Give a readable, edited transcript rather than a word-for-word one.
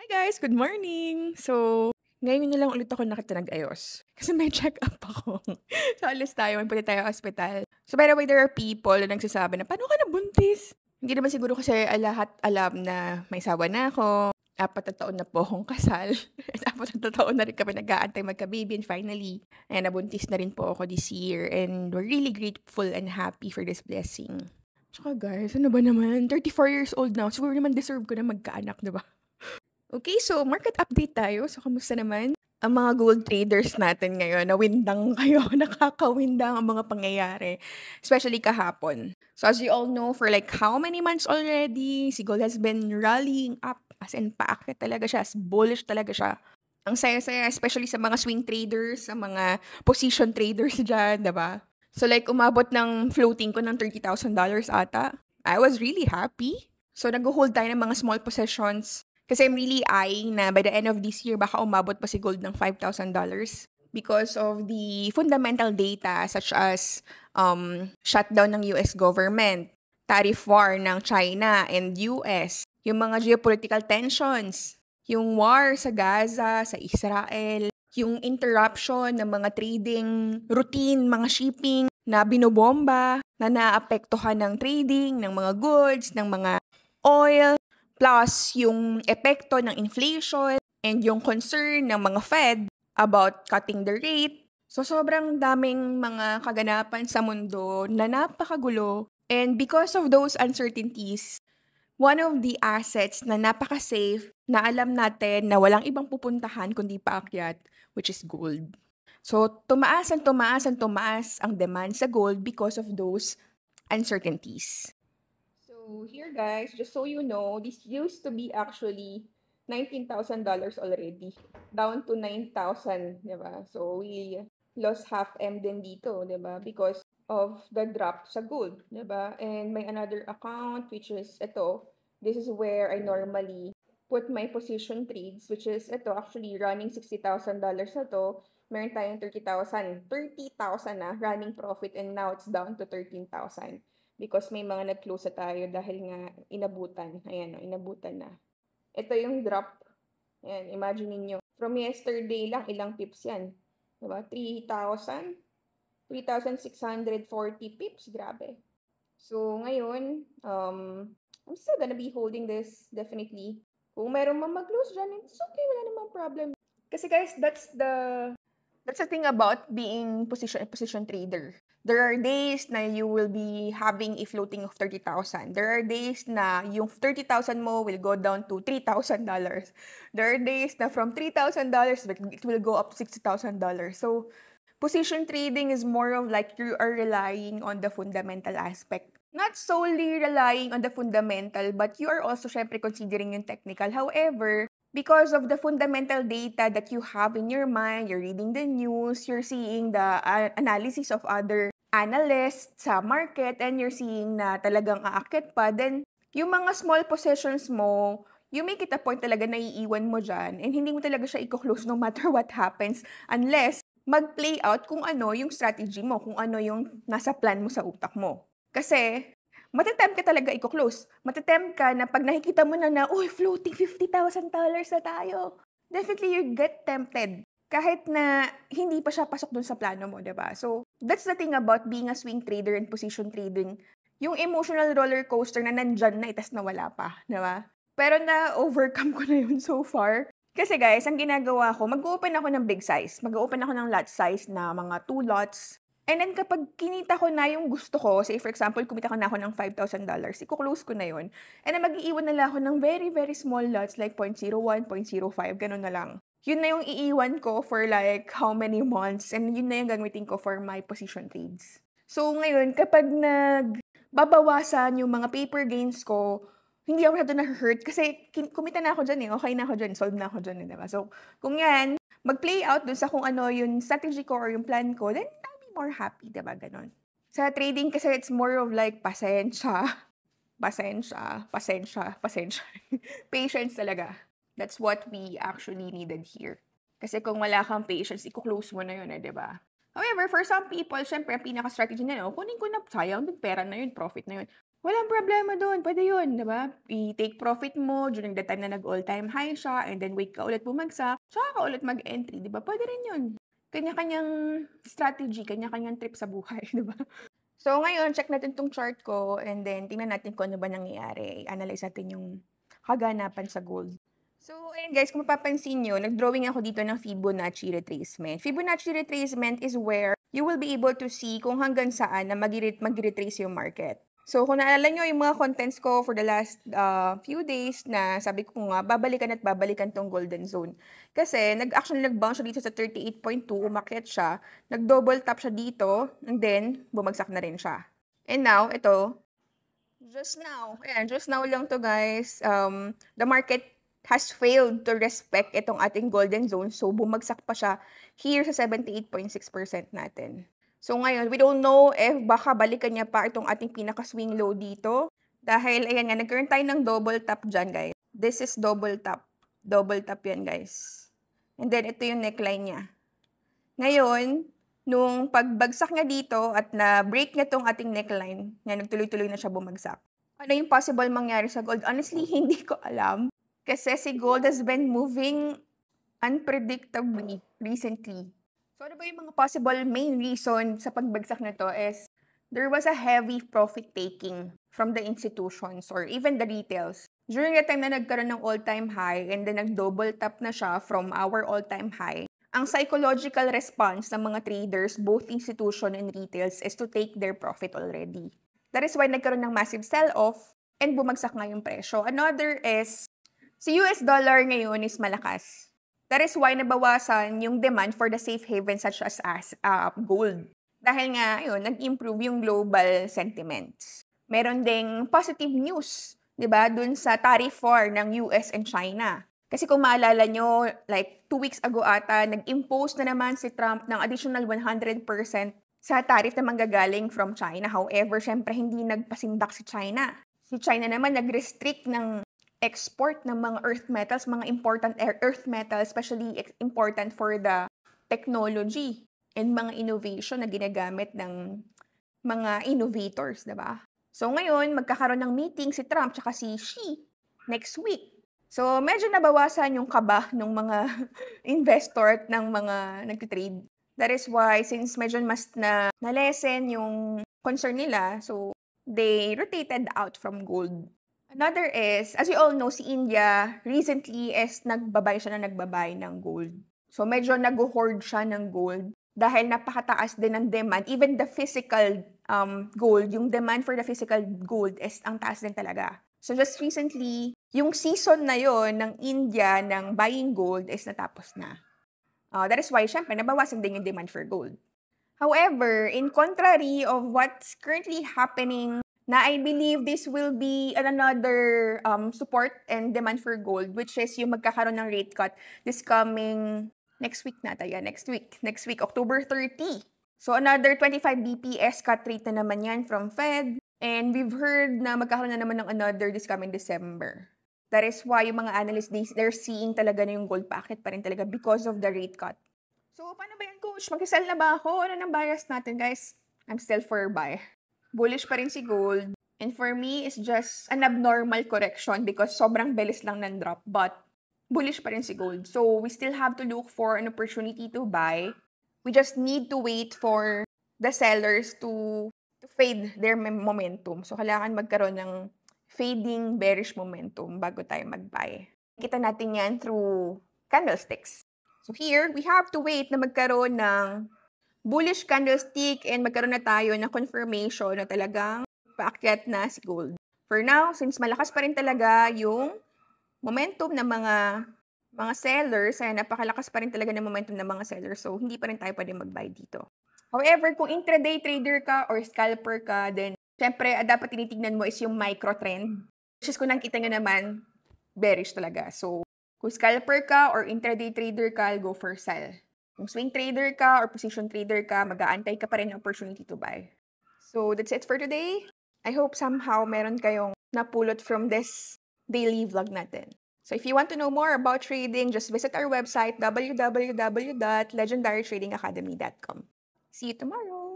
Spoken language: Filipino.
Guys, good morning! Ngayon na lang ulit ako nag-ayos. Kasi may check-up ako. So, alis tayo, may punta tayo ospital. So, by the way, there are people na nagsasabi na, paano ka nabuntis? Hindi naman siguro kasi lahat alam na may sawa na ako. 4 na taon na po akong kasal. 4 na taon na rin kami nag-aantay magka-baby. And finally, ayan, nabuntis na rin po ako this year. And we're really grateful and happy for this blessing. Tsaka guys, ano ba naman? 34 years old now. Siguro naman deserve ko na magkaanak, diba? Okay, so market update tayo. So, kamusta naman ang mga gold traders natin ngayon? Nawindang kayo, nakakawindang ang mga pangyayari, especially kahapon. So, as you all know, for like how many months already, si gold has been rallying up, as in paakyat talaga siya, as bullish talaga siya. Ang saya-saya, especially sa mga swing traders, sa mga position traders dyan, diba? So, like, umabot ng floating ko ng $30,000 ata. I was really happy. So, nag-hold tayo ng mga small positions. Kasi I'm really eyeing na by the end of this year, baka umabot pa si gold ng $5,000 because of the fundamental data such as shutdown ng US government, tariff war ng China and US, yung mga geopolitical tensions, yung war sa Gaza, sa Israel, yung interruption ng mga trading routine, mga shipping na binobomba, na naapektuhan ng trading, ng mga goods, ng mga oil, plus yung epekto ng inflation and yung concern ng mga Fed about cutting the rate. So, sobrang daming mga kaganapan sa mundo na napakagulo. And because of those uncertainties, one of the assets na napaka-safe na alam natin na walang ibang pupuntahan kundi paakyat, which is gold. So, tumaas ang demand sa gold because of those uncertainties. So, here guys, just so you know, this used to be actually $19,000 already. Down to 9,000, diba? So, we lost half M din dito, diba? Because of the drop sa gold, diba? And may another account, which is ito. This is where I normally put my position trades, which is ito, actually running $60,000 na to. Meron tayong 30,000 na running profit, and now it's down to 13,000. Because may mga nag-close na tayo dahil nga inabutan. Ayan, inabutan na. Ito yung drop. Ayan, imagine niyo. From yesterday lang, ilang pips yan? Diba? 3,000? 3,640 pips. Grabe. So, ngayon, I'm still gonna be holding this, definitely. Kung meron man mag-close dyan, it's okay. Wala namang problem. Kasi guys, that's the thing about being position trader. There are days na you will be having a floating of 30,000. There are days na yung 30,000 mo will go down to $3,000. There are days na from $3,000, it will go up to $60,000. So, position trading is more of like you are relying on the fundamental aspect. Not solely relying on the fundamental, but you are also syempre considering yung technical. However, because of the fundamental data that you have in your mind, you're reading the news, you're seeing the analysis of other analysts sa market, and you're seeing na talagang aakyat pa, then yung mga small positions mo, you make it a point talaga na iiwan mo dyan, and hindi mo talaga siya i-close no matter what happens, unless mag-play out kung ano yung strategy mo, kung ano yung nasa plan mo sa utak mo. Kasi, matitempt ka talaga i-close. Matitempt ka na pag nakikita mo na uy, floating $50,000 na tayo. Definitely, you get tempted. Kahit na hindi pa siya pasok dun sa plano mo, diba? So, that's the thing about being a swing trader and position trading. Yung emotional roller coaster na nandyan na, itas na wala pa, diba? Pero na-overcome ko na yun so far. Kasi guys, ang ginagawa ko, mag-open ako ng big size. Mag-open ako ng lot size na mga 2 lots. And then kapag kinita ko na yung gusto ko, say for example, kumita ko na ako ng $5,000, i-close ko na yun. And then mag-iiwan na lang ako ng very, very small lots like 0.01, 0.05, ganun na lang. Yun na yung iiwan ko for like how many months, and yun na yung gagamitin ko for my position trades. So ngayon, kapag nagbabawasan yung mga paper gains ko, hindi ako masyado na-hurt kasi kumita na ako dyan okay na ako dyan, solve na ako dyan, diba? So kung yan, mag-play out dun sa kung ano yung strategy ko or yung plan ko, then more happy, diba? Ganon. Sa trading kasi it's more of like pasensya. Patience talaga. That's what we actually needed here. Kasi kung wala kang patience, i-close mo na yun, diba? However, for some people, syempre, ang pinaka-strategy na kunin ko na, sayang, pera na yun, profit na yun. Walang problema do'n, puwede 'yun, 'di ba? I-take profit mo during the time na nag-all-time high siya and then wait ka ulit bumagsak, tsaka ka ulit mag-entry, 'di ba? Puwede rin 'yun. Kanya-kanyang strategy, kanya-kanyang trip sa buhay, 'di ba? So, ngayon check natin 'tong chart ko and then tingnan natin kung ano ba nangyayari. I-analyze natin yung kaganapan sa gold. So, ayan guys, kung mapapansin niyo, nag-drawing ako dito ng Fibonacci retracement. Fibonacci retracement is where you will be able to see kung hanggang saan na mag-retrace yung market. So, kung naalala nyo yung mga contents ko for the last few days na sabi ko nga, babalikan at babalikan tong golden zone. Kasi, actually nag-bounce siya dito sa 38.2, umakyat siya, nag-double top siya dito, and then, bumagsak na rin siya. And now, ito, just now lang to guys, the market has failed to respect itong ating golden zone, so bumagsak pa siya here sa 78.6% natin. So ngayon, we don't know if baka balikan niya pa itong ating pinaka-swing low dito. Dahil, ayan nga, nagkaroon tayo ng double top dyan, guys. This is double top. Double top yan, guys. And then, ito yung neckline niya. Ngayon, nung pagbagsak niya dito at na-break niya tong ating neckline, na nagtuloy-tuloy na siya bumagsak. Ano yung possible mangyari sa gold? Honestly, hindi ko alam. Kasi si gold has been moving unpredictably recently. So, ano ba yung mga possible main reason sa pagbagsak nito is there was a heavy profit taking from the institutions or even the retails. During the time na nagkaroon ng all-time high and then nag-double top na siya from our all-time high, ang psychological response ng mga traders, both institution and retails, is to take their profit already. That is why nagkaroon ng massive sell-off and bumagsak nga yung presyo. Another is, si US dollar ngayon is malakas. That is why nabawasan yung demand for the safe haven such as gold. Dahil nga, yun, nag-improve yung global sentiments. Meron ding positive news, di ba, dun sa tariff war ng US and China. Kasi kung maalala nyo, like 2 weeks ago ata, nag-impose na naman si Trump ng additional 100% sa tariff na manggagaling from China. However, syempre hindi nagpasindak si China. Si China naman nag-restrict ng export ng mga earth metals, mga important earth metals, especially important for the technology and mga innovation na ginagamit ng mga innovators, diba? So ngayon, magkakaroon ng meeting si Trump tsaka si Xi next week. So medyo nabawasan yung kaba ng mga investor at ng mga nagtitrade. That is why, since medyo mas na-lessen yung concern nila, so they rotated out from gold. Another is, as you all know, si India recently is nagbabay ng gold. So medyo nag-hoard siya ng gold dahil napakataas din ng demand. Even the physical gold, yung demand for the physical gold is ang taas din talaga. So just recently, yung season na yon ng India ng buying gold is natapos na. That is why, syempre, nabawasan din yung demand for gold. However, in contrary of what's currently happening, na I believe this will be another support and demand for gold, which is yung magkakaroon ng rate cut this coming next week next week, October 30. So another 25 BPS cut rate na naman yan from Fed. And we've heard na magkakaroon na naman ng another this coming December. That is why yung mga analysts, they're seeing talaga na yung gold packet pa rin talaga because of the rate cut. So paano ba yan, coach? Mag-sell na ba ako? Ano nang bias natin, guys? I'm still for buy. Bullish pa rin si gold. And for me, it's just an abnormal correction because sobrang bilis lang ng drop. But bullish pa rin si gold. So we still have to look for an opportunity to buy. We just need to wait for the sellers to fade their momentum. So kailangan magkaroon ng fading bearish momentum bago tayo mag-buy. Kita natin yan through candlesticks. So here, we have to wait na magkaroon ng bullish candlestick and magkaroon na tayo ng confirmation na talagang paakyat na si gold. For now, since malakas pa rin talaga yung momentum ng mga sellers, ay napakalakas pa rin talaga ng momentum ng mga sellers, so hindi pa rin tayo pwede mag-buy dito. However, kung intraday trader ka or scalper ka, then syempre, dapat tinitignan mo is yung micro trend. Which is kung nakita nyo naman, bearish talaga. So, kung scalper ka or intraday trader ka, I'll go for sell. Kung swing trader ka or position trader ka, mag-aantay ka pa rin ng opportunity to buy. So, that's it for today. I hope somehow meron kayong napulot from this daily vlog natin. So, if you want to know more about trading, just visit our website, www.legendarytradingacademy.com. See you tomorrow!